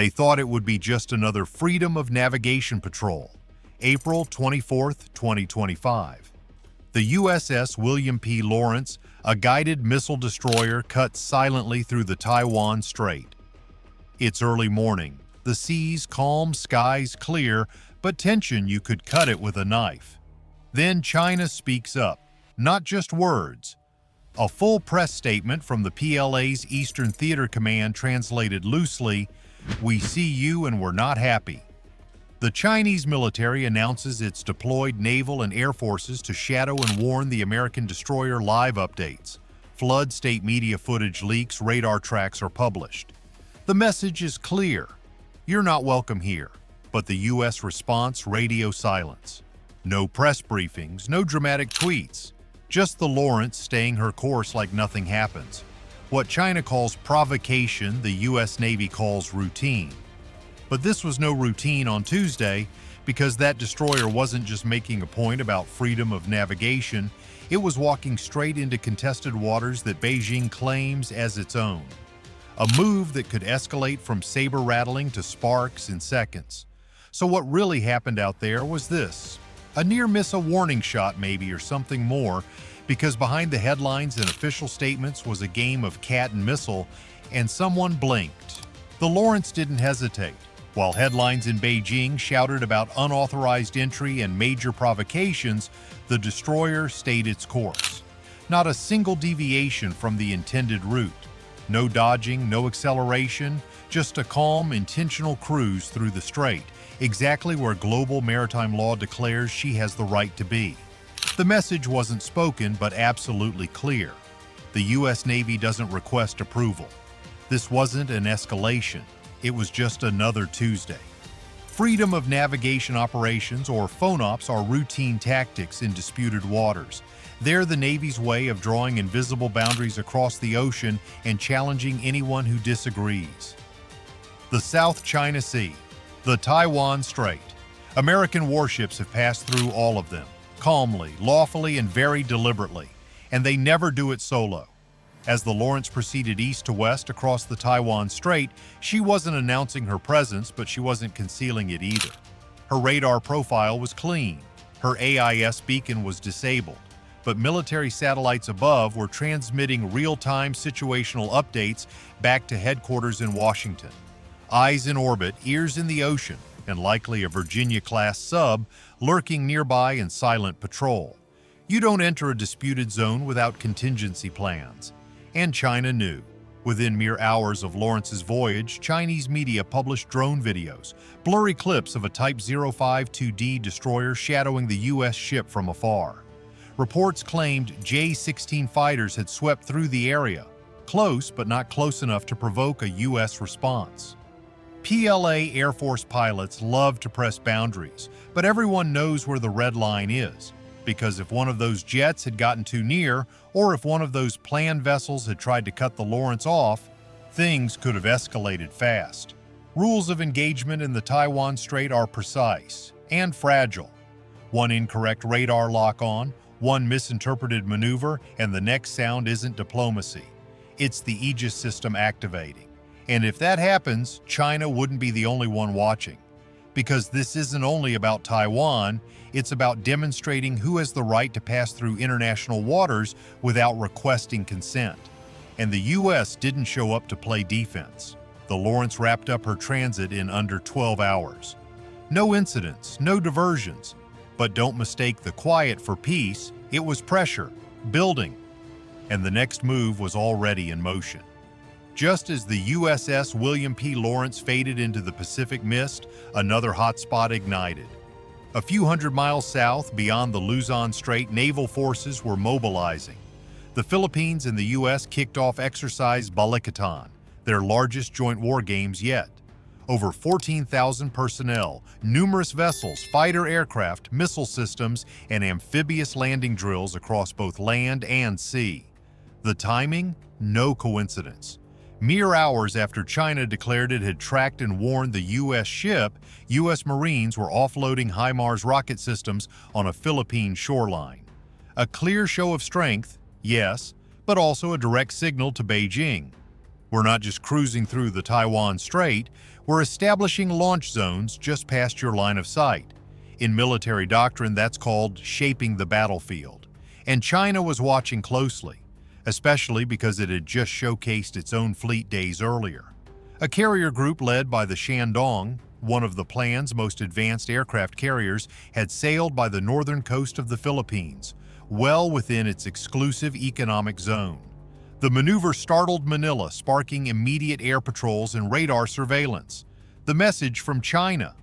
They thought it would be just another Freedom of Navigation patrol. April 24, 2025. The USS William P. Lawrence, a guided missile destroyer, cut silently through the Taiwan Strait. It's early morning. The seas calm, skies clear, but tension you could cut it with a knife. Then China speaks up, not just words. A full press statement from the PLA's Eastern Theater Command translated loosely, "We see you and we're not happy." The Chinese military announces its deployed naval and air forces to shadow and warn the American destroyer. Live updates. Flood state media footage leaks, radar tracks are published. The message is clear. You're not welcome here. But the U.S. response, radio silence. No press briefings, no dramatic tweets. Just the Lawrence staying her course like nothing happens. What China calls provocation, the U.S. Navy calls routine. But this was no routine on Tuesday, because that destroyer wasn't just making a point about freedom of navigation, it was walking straight into contested waters that Beijing claims as its own. A move that could escalate from saber rattling to sparks in seconds. So what really happened out there was this. A near miss, a warning shot maybe, or something more, because behind the headlines and official statements was a game of cat and missile, and someone blinked. The Lawrence didn't hesitate. While headlines in Beijing shouted about unauthorized entry and major provocations, the destroyer stayed its course. Not a single deviation from the intended route. No dodging, no acceleration, just a calm, intentional cruise through the strait, exactly where global maritime law declares she has the right to be. The message wasn't spoken, but absolutely clear. The U.S. Navy doesn't request approval. This wasn't an escalation. It was just another Tuesday. Freedom of navigation operations, or FONOPs, are routine tactics in disputed waters. They're the Navy's way of drawing invisible boundaries across the ocean and challenging anyone who disagrees. The South China Sea, the Taiwan Strait. American warships have passed through all of them, calmly, lawfully, and very deliberately, and they never do it solo. As the Lawrence proceeded east to west across the Taiwan Strait, she wasn't announcing her presence, but she wasn't concealing it either. Her radar profile was clean. Her AIS beacon was disabled, but military satellites above were transmitting real-time situational updates back to headquarters in Washington. Eyes in orbit, ears in the ocean, and likely a Virginia-class sub lurking nearby in silent patrol. You don't enter a disputed zone without contingency plans. And China knew. Within mere hours of Lawrence's voyage, Chinese media published drone videos, blurry clips of a Type 052D destroyer shadowing the U.S. ship from afar. Reports claimed J-16 fighters had swept through the area, close but not close enough to provoke a U.S. response. PLA Air Force pilots love to press boundaries, but everyone knows where the red line is. Because if one of those jets had gotten too near, or if one of those planned vessels had tried to cut the Lawrence off, things could have escalated fast. Rules of engagement in the Taiwan Strait are precise and fragile. One incorrect radar lock-on, one misinterpreted maneuver, and the next sound isn't diplomacy. It's the Aegis system activating. And if that happens, China wouldn't be the only one watching. Because this isn't only about Taiwan, it's about demonstrating who has the right to pass through international waters without requesting consent. And the U.S. didn't show up to play defense. The Lawrence wrapped up her transit in under 12 hours. No incidents, no diversions. But don't mistake the quiet for peace. It was pressure, building. And the next move was already in motion. Just as the USS William P. Lawrence faded into the Pacific mist, another hotspot ignited. A few hundred miles south, beyond the Luzon Strait, naval forces were mobilizing. The Philippines and the U.S. kicked off Exercise Balikatan, their largest joint war games yet. Over 14,000 personnel, numerous vessels, fighter aircraft, missile systems, and amphibious landing drills across both land and sea. The timing? No coincidence. Mere hours after China declared it had tracked and warned the U.S. ship, U.S. Marines were offloading HIMARS rocket systems on a Philippine shoreline. A clear show of strength, yes, but also a direct signal to Beijing. We're not just cruising through the Taiwan Strait, we're establishing launch zones just past your line of sight. In military doctrine, that's called shaping the battlefield. And China was watching closely, especially because it had just showcased its own fleet days earlier. A carrier group led by the Shandong, one of the plan's most advanced aircraft carriers, had sailed by the northern coast of the Philippines, well within its exclusive economic zone. The maneuver startled Manila, sparking immediate air patrols and radar surveillance. The message from China,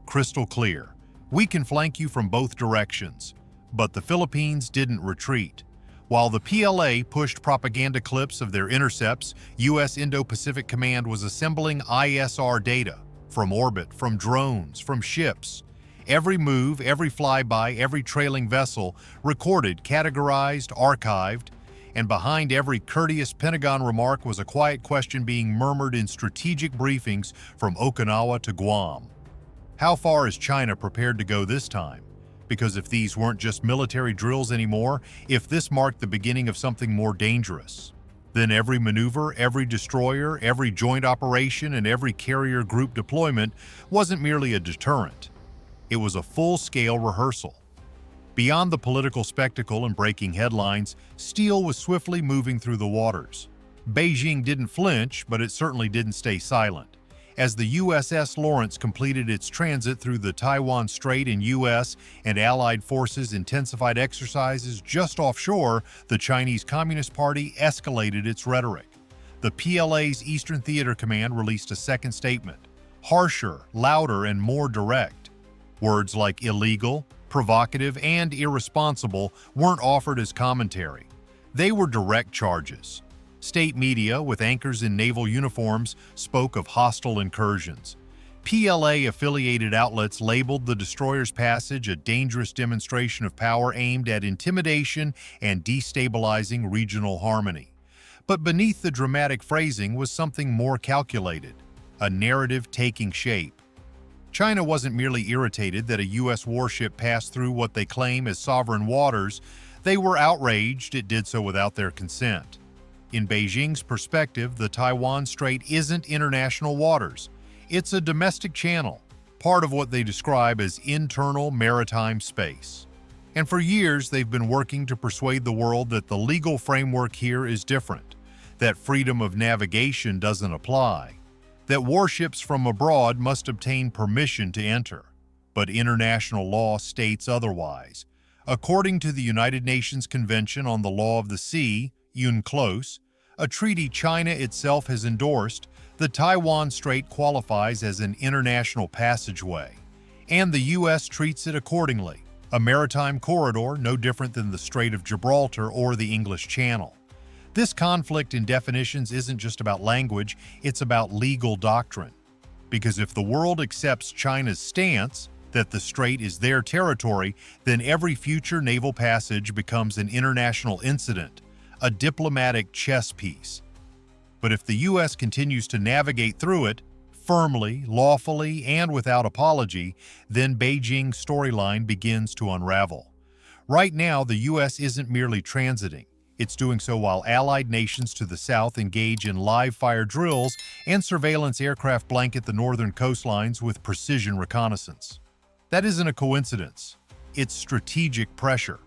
crystal clear: we can flank you from both directions. But the Philippines didn't retreat. While the PLA pushed propaganda clips of their intercepts, U.S. Indo-Pacific Command was assembling ISR data from orbit, from drones, from ships. Every move, every flyby, every trailing vessel recorded, categorized, archived, and behind every courteous Pentagon remark was a quiet question being murmured in strategic briefings from Okinawa to Guam. How far is China prepared to go this time? Because if these weren't just military drills anymore, if this marked the beginning of something more dangerous, then every maneuver, every destroyer, every joint operation, and every carrier group deployment wasn't merely a deterrent. It was a full-scale rehearsal. Beyond the political spectacle and breaking headlines, steel was swiftly moving through the waters. Beijing didn't flinch, but it certainly didn't stay silent. As the USS Lawrence completed its transit through the Taiwan Strait and U.S. and Allied forces intensified exercises just offshore, the Chinese Communist Party escalated its rhetoric. The PLA's Eastern Theater Command released a second statement, harsher, louder, and more direct. Words like illegal, provocative, and irresponsible weren't offered as commentary. They were direct charges. State media, with anchors in naval uniforms, spoke of hostile incursions. PLA-affiliated outlets labeled the destroyer's passage a dangerous demonstration of power aimed at intimidation and destabilizing regional harmony. But beneath the dramatic phrasing was something more calculated, a narrative taking shape. China wasn't merely irritated that a U.S. warship passed through what they claim as sovereign waters. They were outraged it did so without their consent. In Beijing's perspective, the Taiwan Strait isn't international waters. It's a domestic channel, part of what they describe as internal maritime space. And for years, they've been working to persuade the world that the legal framework here is different, that freedom of navigation doesn't apply, that warships from abroad must obtain permission to enter. But international law states otherwise. According to the United Nations Convention on the Law of the Sea, UNCLOS, a treaty China itself has endorsed, the Taiwan Strait qualifies as an international passageway, and the U.S. treats it accordingly, a maritime corridor no different than the Strait of Gibraltar or the English Channel. This conflict in definitions isn't just about language, it's about legal doctrine. Because if the world accepts China's stance, that the strait is their territory, then every future naval passage becomes an international incident, a diplomatic chess piece. But if the U.S. continues to navigate through it, firmly, lawfully, and without apology, then Beijing's storyline begins to unravel. Right now, the U.S. isn't merely transiting. It's doing so while allied nations to the south engage in live-fire drills and surveillance aircraft blanket the northern coastlines with precision reconnaissance. That isn't a coincidence. It's strategic pressure.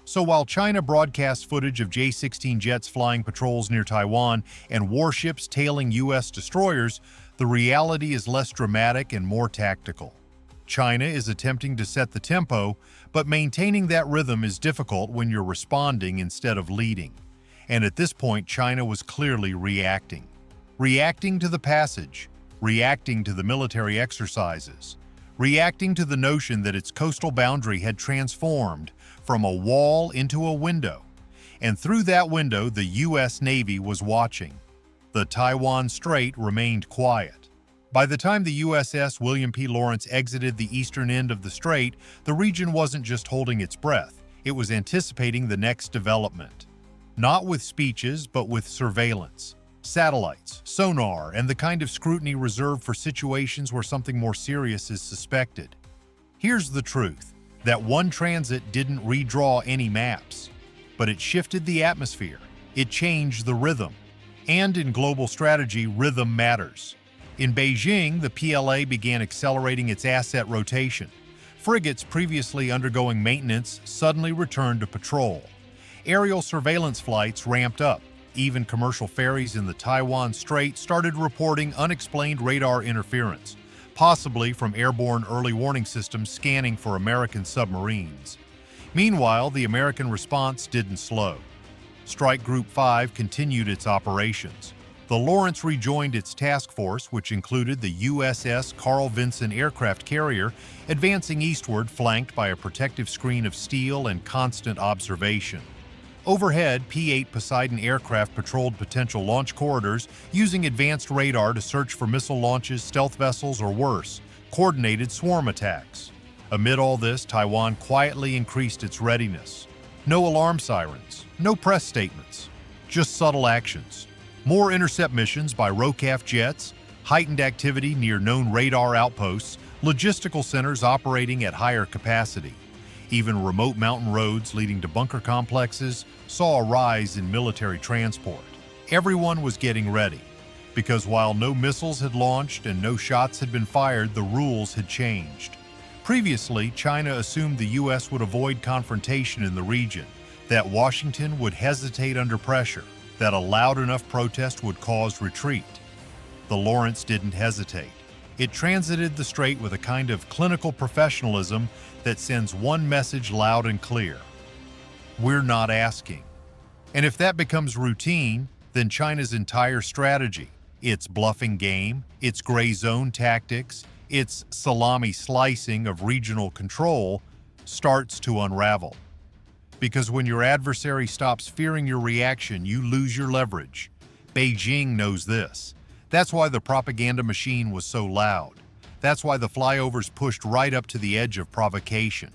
So while China broadcasts footage of J-16 jets flying patrols near Taiwan and warships tailing U.S. destroyers, the reality is less dramatic and more tactical. China is attempting to set the tempo, but maintaining that rhythm is difficult when you're responding instead of leading. And at this point, China was clearly reacting. Reacting to the passage, reacting to the military exercises, reacting to the notion that its coastal boundary had transformed from a wall into a window. And through that window, the U.S. Navy was watching. The Taiwan Strait remained quiet. By the time the USS William P. Lawrence exited the eastern end of the strait, the region wasn't just holding its breath, it was anticipating the next development. Not with speeches, but with surveillance, satellites, sonar, and the kind of scrutiny reserved for situations where something more serious is suspected. Here's the truth. That one transit didn't redraw any maps, but it shifted the atmosphere. It changed the rhythm. And in global strategy, rhythm matters. In Beijing, the PLA began accelerating its asset rotation. Frigates previously undergoing maintenance suddenly returned to patrol. Aerial surveillance flights ramped up. Even commercial ferries in the Taiwan Strait started reporting unexplained radar interference, possibly from airborne early warning systems scanning for American submarines. Meanwhile, the American response didn't slow. Strike Group 5 continued its operations. The Lawrence rejoined its task force, which included the USS Carl Vinson aircraft carrier, advancing eastward flanked by a protective screen of steel and constant observation. Overhead, P-8 Poseidon aircraft patrolled potential launch corridors using advanced radar to search for missile launches, stealth vessels, or worse, coordinated swarm attacks. Amid all this, Taiwan quietly increased its readiness. No alarm sirens, no press statements, just subtle actions. More intercept missions by ROCAF jets, heightened activity near known radar outposts, logistical centers operating at higher capacity. Even remote mountain roads leading to bunker complexes saw a rise in military transport. Everyone was getting ready, because while no missiles had launched and no shots had been fired, the rules had changed. Previously, China assumed the U.S. would avoid confrontation in the region, that Washington would hesitate under pressure, that a loud enough protest would cause retreat. The Lawrence didn't hesitate. It transited the strait with a kind of clinical professionalism that sends one message loud and clear: we're not asking. And if that becomes routine, then China's entire strategy, its bluffing game, its gray zone tactics, its salami slicing of regional control, starts to unravel. Because when your adversary stops fearing your reaction, you lose your leverage. Beijing knows this. That's why the propaganda machine was so loud. That's why the flyovers pushed right up to the edge of provocation.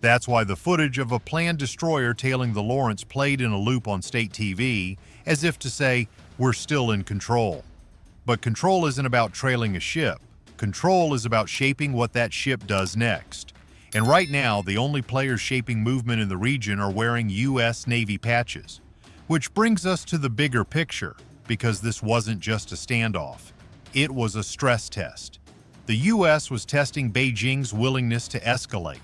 That's why the footage of a planned destroyer tailing the Lawrence played in a loop on state TV, as if to say, we're still in control. But control isn't about trailing a ship. Control is about shaping what that ship does next. And right now, the only players shaping movement in the region are wearing U.S. Navy patches. Which brings us to the bigger picture, because this wasn't just a standoff. It was a stress test. The U.S. was testing Beijing's willingness to escalate,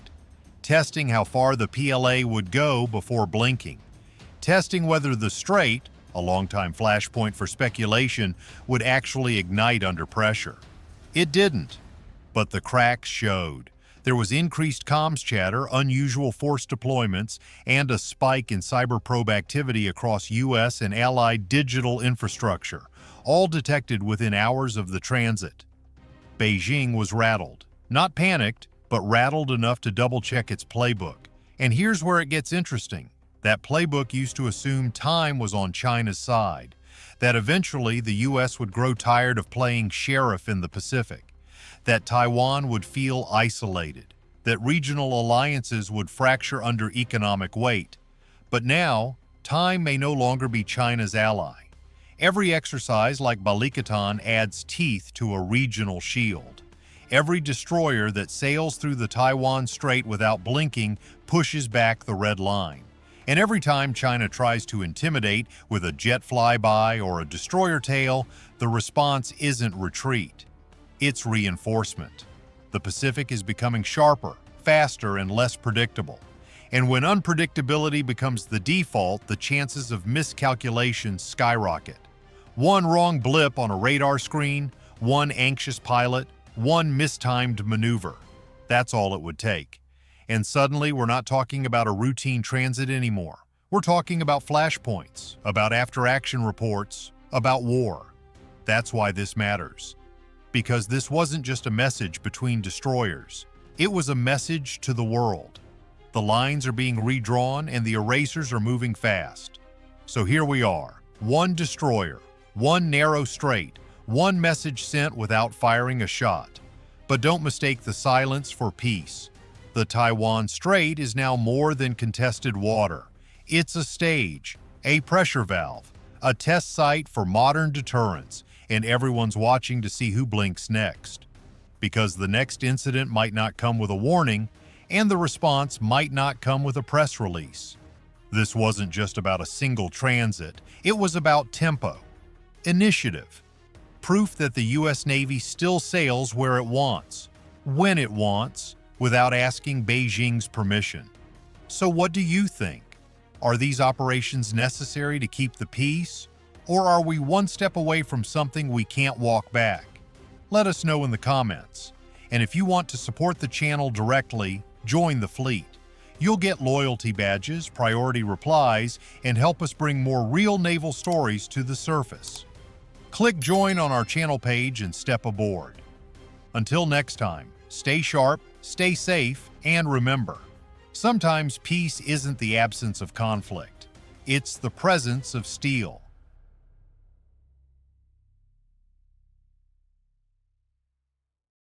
testing how far the PLA would go before blinking, testing whether the Strait, a longtime flashpoint for speculation, would actually ignite under pressure. It didn't, but the cracks showed. There was increased comms chatter, unusual force deployments, and a spike in cyber probe activity across U.S. and allied digital infrastructure, all detected within hours of the transit. Beijing was rattled. Not panicked, but rattled enough to double-check its playbook. And here's where it gets interesting. That playbook used to assume time was on China's side, that eventually the U.S. would grow tired of playing sheriff in the Pacific, that Taiwan would feel isolated, that regional alliances would fracture under economic weight. But now, time may no longer be China's ally. Every exercise like Balikatan adds teeth to a regional shield. Every destroyer that sails through the Taiwan Strait without blinking pushes back the red line. And every time China tries to intimidate with a jet flyby or a destroyer tail, the response isn't retreat. It's reinforcement. The Pacific is becoming sharper, faster, and less predictable. And when unpredictability becomes the default, the chances of miscalculations skyrocket. One wrong blip on a radar screen, one anxious pilot, one mistimed maneuver. That's all it would take. And suddenly, we're not talking about a routine transit anymore. We're talking about flashpoints, about after-action reports, about war. That's why this matters. Because this wasn't just a message between destroyers. It was a message to the world. The lines are being redrawn and the erasers are moving fast. So here we are, one destroyer, one narrow strait, one message sent without firing a shot. But don't mistake the silence for peace. The Taiwan Strait is now more than contested water. It's a stage, a pressure valve, a test site for modern deterrence, and everyone's watching to see who blinks next. Because the next incident might not come with a warning, and the response might not come with a press release. This wasn't just about a single transit, it was about tempo. Initiative. Proof that the U.S. Navy still sails where it wants, when it wants, without asking Beijing's permission. So what do you think? Are these operations necessary to keep the peace? Or are we one step away from something we can't walk back? Let us know in the comments. And if you want to support the channel directly, join the fleet. You'll get loyalty badges, priority replies, and help us bring more real naval stories to the surface. Click join on our channel page and step aboard. Until next time, stay sharp, stay safe, and remember, sometimes peace isn't the absence of conflict. It's the presence of steel.